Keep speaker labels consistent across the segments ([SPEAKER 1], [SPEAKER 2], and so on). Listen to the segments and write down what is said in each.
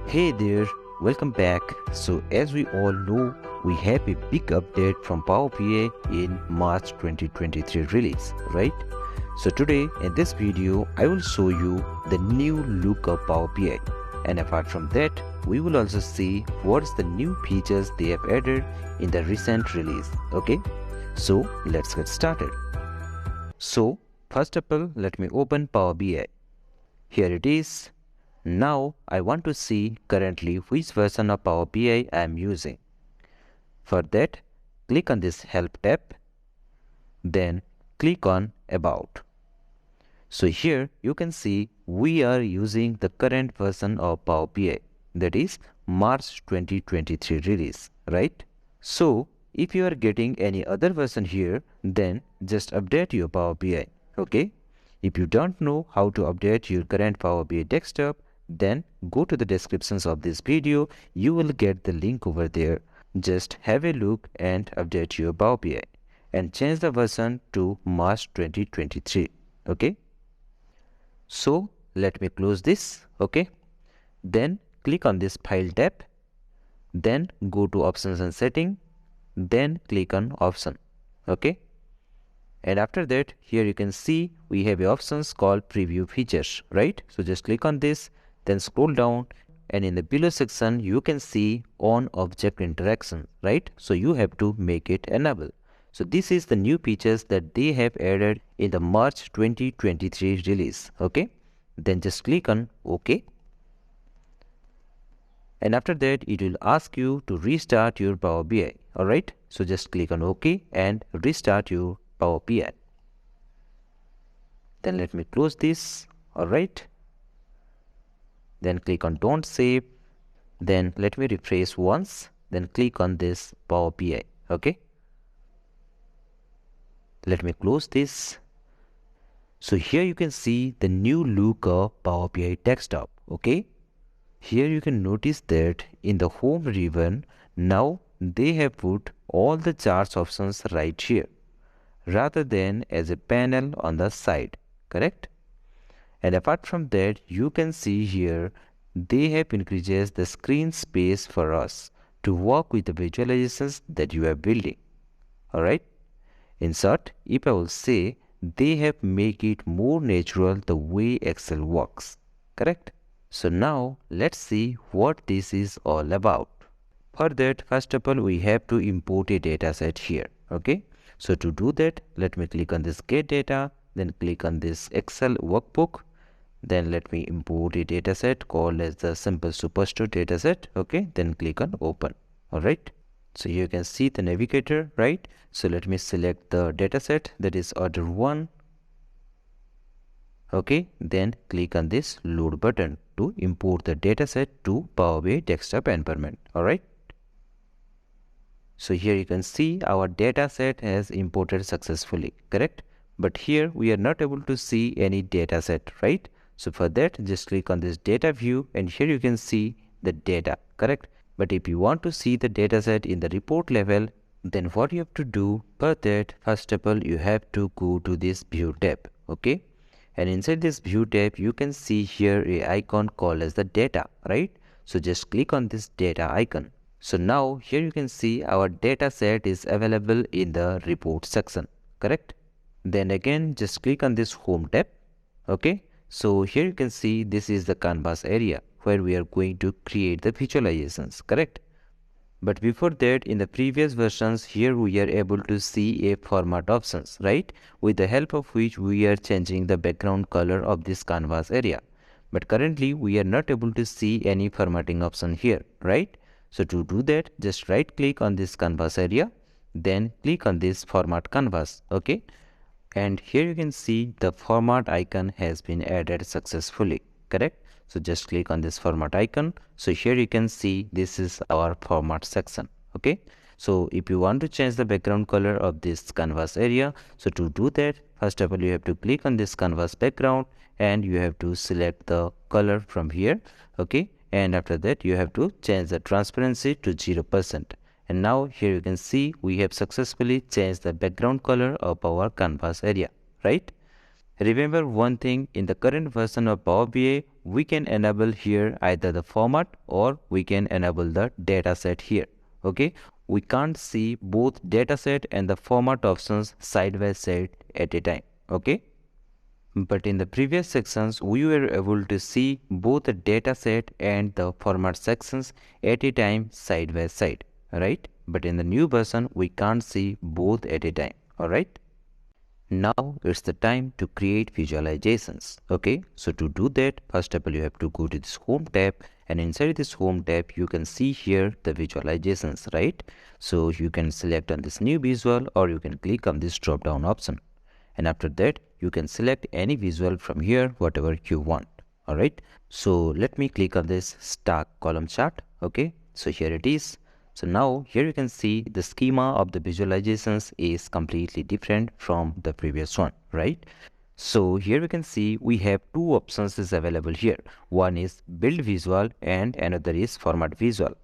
[SPEAKER 1] Hey there, welcome back. So as we all know, we have a big update from Power BI in March 2023 release, right? So today in this video, I will show you the new look of Power BI. And apart from that, we will also see what's the new features they have added in the recent release, okay? So let's get started. So first of all, let me open Power BI. Here it is. Now I want to see currently which version of Power BI I am using. For that, click on this Help tab, then click on About. So here you can see we are using the current version of Power BI, that is March 2023 release, right? So if you are getting any other version here, then just update your Power BI, okay? If you don't know how to update your current Power BI desktop, then go to the descriptions of this video. You will get the link over there. Just have a look and update your Power BI and change the version to March 2023, okay? So let me close this, okay? Then click on this File tab, then go to Options and Setting, then click on Option, okay? And after that, here you can see we have options called Preview Features, right? So just click on this, then scroll down, and in the below section you can see On Object Interaction, right? So you have to make it enable. So this is the new features that they have added in the March 2023 release, okay? Then just click on OK. And after that, it will ask you to restart your Power BI, alright? So just click on OK and restart your Power BI. Then let me close this, alright? Then click on Don't Save. Then let me refresh once. Then click on this Power BI, okay? Let me close this. So here you can see the new look of Power BI desktop, okay? Here you can notice that in the home ribbon, now they have put all the charts options right here, rather than as a panel on the side, correct? And apart from that, you can see here they have increased the screen space for us to work with the visualizations that you are building, alright? In short, if I will say, they have make it more natural the way Excel works, correct? So now let's see what this is all about. For that, first of all, we have to import a dataset here, okay? So to do that, let me click on this Get Data, then click on this Excel workbook. Then let me import a dataset called as the Simple Superstore dataset, okay? Then click on Open, alright? So you can see the navigator, right? So let me select the dataset, that is order 1. Okay, then click on this load button to import the dataset to Power BI desktop environment, alright? So here you can see our dataset has imported successfully, correct? But here we are not able to see any dataset, right? So for that, just click on this data view and here you can see the data, correct? But if you want to see the dataset in the report level, then what you have to do for that, first of all, you have to go to this view tab, okay? And inside this view tab, you can see here a icon called as the data, right? So just click on this data icon. So now here you can see our data set is available in the report section, correct? Then again, just click on this home tab, okay? So here you can see this is the canvas area where we are going to create the visualizations, correct? But before that, in the previous versions, here we are able to see a format options, right? With the help of which we are changing the background color of this canvas area. But currently we are not able to see any formatting option here, right? So to do that, just right click on this canvas area, then click on this format canvas, okay? And here you can see the format icon has been added successfully, correct? So just click on this format icon. So here you can see this is our format section, okay? So if you want to change the background color of this canvas area, so to do that, first of all, you have to click on this canvas background and you have to select the color from here, okay? And after that, you have to change the transparency to 0%. And now here you can see we have successfully changed the background color of our canvas area, right? Remember one thing, in the current version of Power BI, we can enable here either the format or we can enable the dataset here. Okay, we can't see both dataset and the format options side by side at a time. Okay, but in the previous sections we were able to see both the dataset and the format sections at a time side by side, right? But in the new version we can't see both at a time. All right, now it's the time to create visualizations. Okay, so to do that, first of all you have to go to this home tab, and inside this home tab you can see here the visualizations, right? So you can select on this new visual or you can click on this drop down option, and after that you can select any visual from here whatever you want. All right, so let me click on this stack column chart. Okay, so here it is. So now here you can see the schema of the visualizations is completely different from the previous one, right? So here we can see we have two options is available here. One is build visual and another is format visual.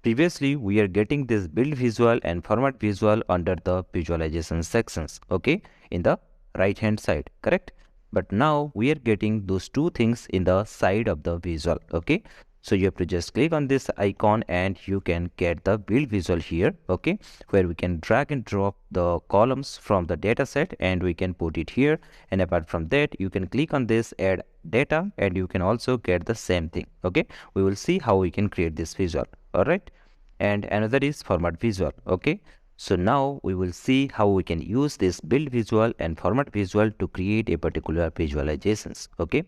[SPEAKER 1] Previously we are getting this build visual and format visual under the visualization sections, okay, in the right hand side, correct? But now we are getting those two things in the side of the visual. Okay, so you have to just click on this icon and you can get the build visual here, okay, where we can drag and drop the columns from the data set and we can put it here. And apart from that you can click on this add data and you can also get the same thing. Okay, we will see how we can create this visual. All right, and another is format visual. Okay, so now we will see how we can use this build visual and format visual to create a particular visualizations. Okay,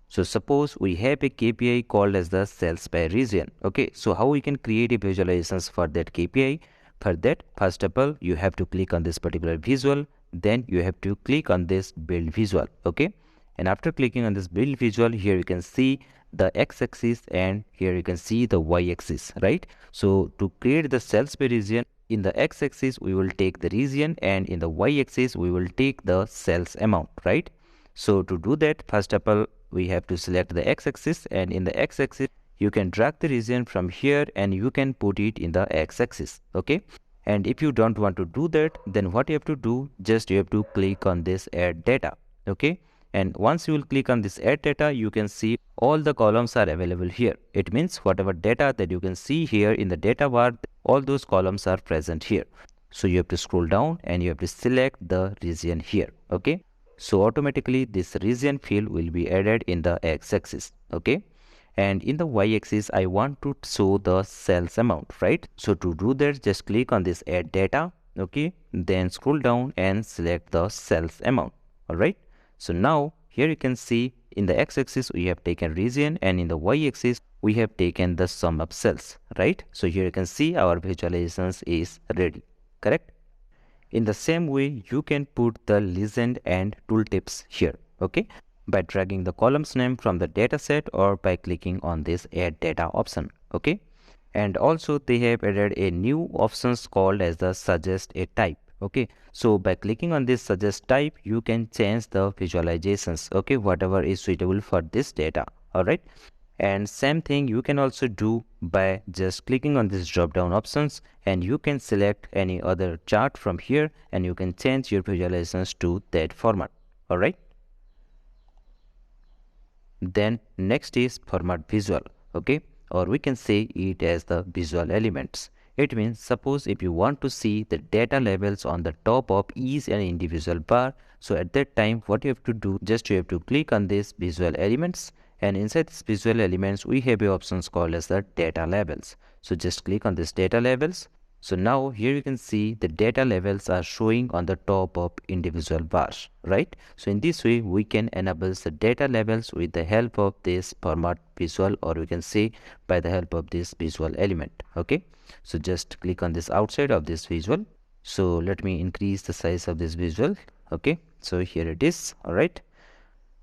[SPEAKER 1] so suppose we have a KPI called as the sales by region. Okay, so how we can create a visualizations for that KPI? For that, first of all, you have to click on this particular visual, then you have to click on this build visual. Okay, and after clicking on this build visual, here you can see the x-axis and here you can see the y-axis, right? So to create the sales by region, in the x-axis we will take the region and in the y-axis we will take the sales amount, right? So to do that, first of all we have to select the x-axis, and in the x-axis you can drag the region from here and you can put it in the x-axis. Okay, and if you don't want to do that, then what you have to do, just you have to click on this add data. Okay, and once you will click on this add data, you can see all the columns are available here. It means whatever data that you can see here in the data bar, all those columns are present here. So you have to scroll down and you have to select the region here. Okay, so automatically this region field will be added in the x-axis. Okay, and in the y-axis I want to show the sales amount, right? So to do that, just click on this add data. Okay, then scroll down and select the sales amount. All right, so now here you can see in the x-axis we have taken region and in the y-axis we have taken the sum of cells, right? So here you can see our visualizations is ready, correct? In the same way, you can put the legend and tooltips here, okay, by dragging the columns name from the dataset or by clicking on this add data option. Okay, and also they have added a new options called as the suggest a type. Okay, so by clicking on this suggest type, you can change the visualizations, okay, whatever is suitable for this data. All right, and same thing you can also do by just clicking on this drop down options and you can select any other chart from here and you can change your visualizations to that format. All right, then next is format visual. Okay, or we can say it as the visual elements. It means suppose if you want to see the data levels on the top of each and individual bar, so at that time what you have to do, just you have to click on this visual elements, and inside this visual elements we have options called as the data labels. So just click on this data labels. So now here you can see the data levels are showing on the top of individual bars, right? So in this way we can enable the data levels with the help of this format visual, or we can say by the help of this visual element. Okay, so just click on this outside of this visual. So let me increase the size of this visual. Okay, so here it is. All right,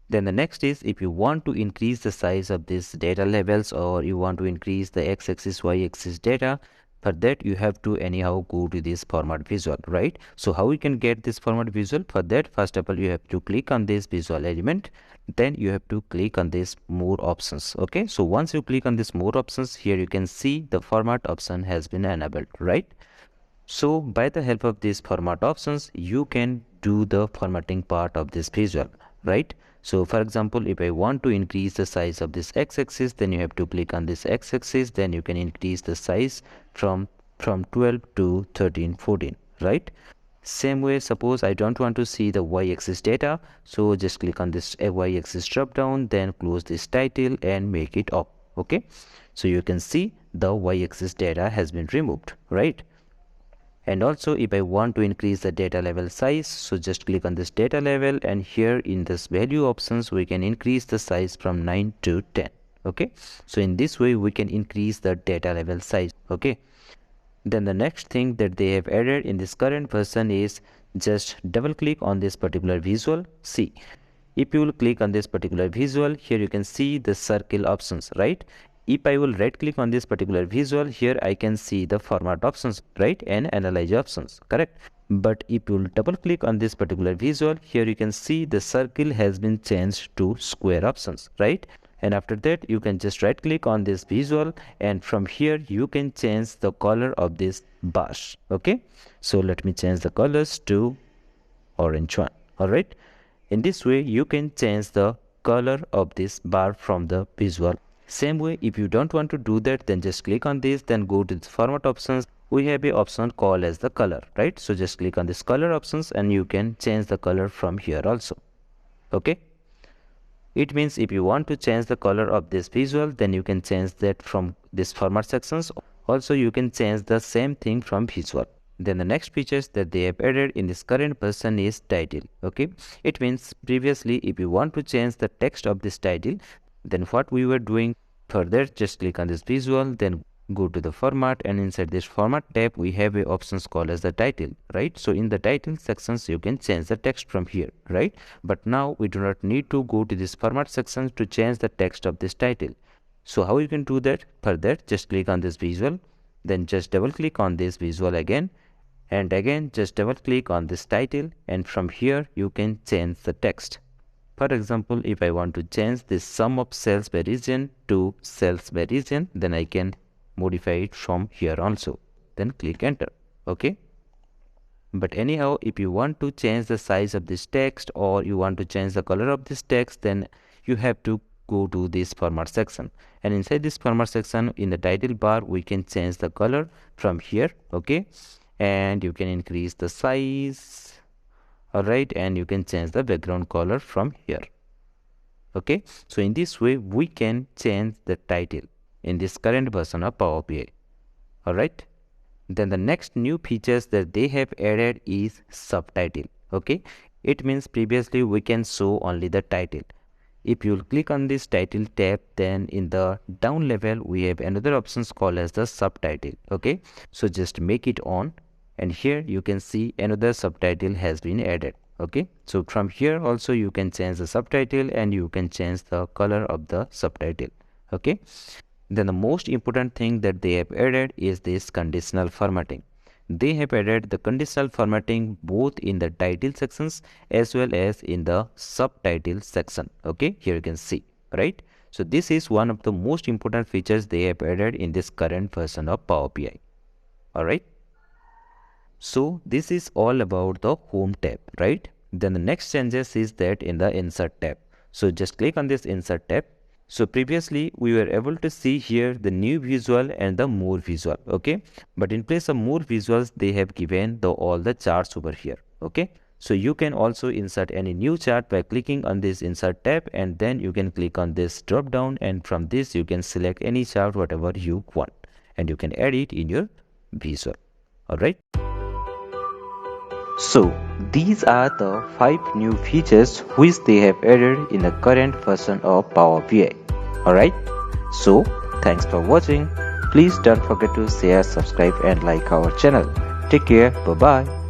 [SPEAKER 1] then the next is if you want to increase the size of this data levels or you want to increase the x-axis y-axis data, for that you have to anyhow go to this format visual, right? So how we can get this format visual? For that, first of all you have to click on this visual element, then you have to click on this more options. Okay, so once you click on this more options, here you can see the format option has been enabled, right? So by the help of these format options you can do the formatting part of this visual, right? So for example, if I want to increase the size of this x-axis, then you have to click on this x-axis, then you can increase the size from 12 to 13, 14, right? Same way, suppose I don't want to see the y-axis data, so just click on this y-axis drop down, then close this title and make it up. Okay, so you can see the y-axis data has been removed, right? And also if I want to increase the data level size, so just click on this data level, and here in this value options we can increase the size from 9 to 10. Okay, so in this way we can increase the data level size. Okay, then the next thing that they have added in this current version is just double click on this particular visual. See, if you will click on this particular visual, here you can see the circle options, right? If I will right click on this particular visual, here I can see the format options, right, and analyze options, correct? But if you will double click on this particular visual, here you can see the circle has been changed to square options, right? And after that you can just right click on this visual, and from here you can change the color of this bars. Okay, so let me change the colors to orange one. All right, in this way you can change the color of this bar from the visual. Same way, if you don't want to do that, then just click on this, then go to the format options. We have a option called as the color, right? So just click on this color options and you can change the color from here also. Okay, it means if you want to change the color of this visual, then you can change that from this format sections. Also you can change the same thing from visual. Then the next features that they have added in this current version is title. Okay, it means previously if you want to change the text of this title, then what we were doing, further just click on this visual, then go to the format, and inside this format tab we have a options called as the title, right? So in the title sections you can change the text from here, right? But now we do not need to go to this format section to change the text of this title. So how you can do that? For that, just click on this visual, then just double click on this visual again, and again just double click on this title, and from here you can change the text. For example, if I want to change this sum of sales by region to sales by region, then I can modify it from here also, then click enter. Okay, but anyhow, if you want to change the size of this text or you want to change the color of this text, then you have to go to this format section, and inside this format section in the title bar we can change the color from here. Okay, and you can increase the size. All right, and you can change the background color from here. Okay, so in this way we can change the title in this current version of Power BI. All right, then the next new features that they have added is subtitle. Okay, it means previously we can show only the title. If you click on this title tab, then in the down level we have another options called as the subtitle. Okay, so just make it on, and here you can see another subtitle has been added. Okay, so from here also you can change the subtitle and you can change the color of the subtitle. Okay, then the most important thing that they have added is this conditional formatting. They have added the conditional formatting both in the title sections as well as in the subtitle section. Okay, here you can see, right? So this is one of the most important features they have added in this current version of Power BI. All right, so this is all about the home tab, right? Then the next changes is that in the insert tab. So just click on this insert tab. So previously we were able to see here the new visual and the more visual. Okay, but in place of more visuals they have given all the charts over here. Okay, so you can also insert any new chart by clicking on this insert tab, and then you can click on this drop down, and from this you can select any chart whatever you want, and you can add it in your visual. All right, so these are the 5 new features which they have added in the current version of Power BI. Alright, so thanks for watching. Please don't forget to share, subscribe and like our channel. Take care, bye bye.